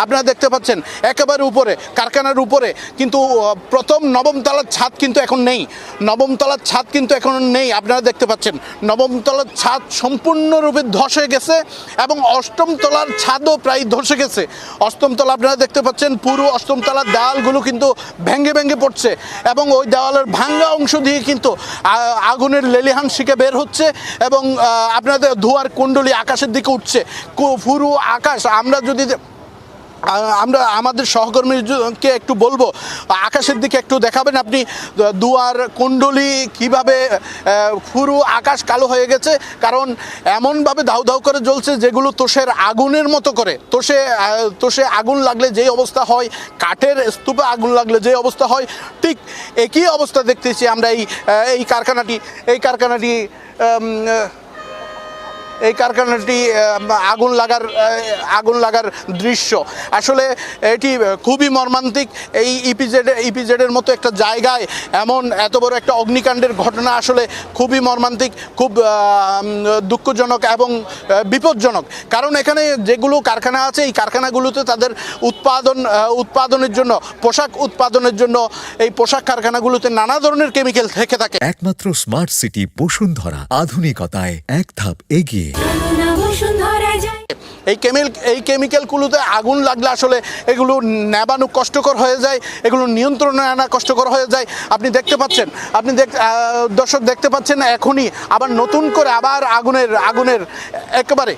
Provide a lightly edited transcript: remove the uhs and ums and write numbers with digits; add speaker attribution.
Speaker 1: আপনারা দেখতে পাচ্ছেন একেবারে উপরে কারখানার উপরে কিন্তু প্রথম নবম তলার ছাদ কিন্তু এখন নেই। নবম তলার ছাদ কিন্তু এখন নেই। আপনারা দেখতে পাচ্ছেন নবম তলার ছাদ সম্পূর্ণরূপে ধসে গেছে এবং অষ্টম তলার ছাদও প্রায় ধসে গেছে। অষ্টম তলা আপনারা দেখতে পাচ্ছেন পুরো অষ্টম তলার দেওয়ালগুলো কিন্তু ভেঙে ভেঙে পড়ছে এবং ওই দেওয়ালের ভাঙ্গা অংশ দিয়ে কিন্তু আগুনের লেলিহান শিখে বের হচ্ছে এবং আপনাদের ধোঁয়ার কুণ্ডলী আকাশের দিকে উঠছে। পুরো আকাশ আমরা আমাদের সহকর্মীকে একটু বলবো আকাশের দিকে একটু দেখাবেন আপনি দুয়ার কুণ্ডলী কিভাবে পুরো আকাশ কালো হয়ে গেছে, কারণ এমনভাবে দাউ দাউ করে জ্বলছে যেগুলো তোষের আগুনের মতো করে। তোষে আগুন লাগলে যেই অবস্থা হয়, কাঠের স্তূপে আগুন লাগলে যে অবস্থা হয়, ঠিক একই অবস্থা দেখতেছি আমরা এই কারখানাটি আগুন লাগার দৃশ্য। আসলে এটি খুবই মর্মান্তিক। এই ইপিজেডের মতো একটা জায়গায় এত বড় একটা অগ্নিকাণ্ডের ঘটনা আসলে খুবই মর্মান্তিক, খুব দুঃখজনক এবং বিপজ্জনক। কারণ এখানে যেগুলো কারখানা আছে এই কারখানাগুলোতে তাদের উৎপাদনের জন্য, পোশাক উৎপাদনের জন্য এই পোশাক কারখানাগুলোতে নানা ধরনের কেমিক্যাল থেকে থাকে।
Speaker 2: একমাত্র স্মার্ট সিটি বসুন্ধরা, আধুনিকতায় এক ধাপ এগিয়ে।
Speaker 1: এই কেমিক্যালগুলোতে আগুন লাগলে আসলে এগুলো নেবানো কষ্টকর হয়ে যায়, এগুলো নিয়ন্ত্রণে আনা কষ্টকর হয়ে যায়। আপনি দেখতে পাচ্ছেন, দর্শক দেখতে পাচ্ছেন এখনই আবার নতুন করে আবার আগুনের একেবারে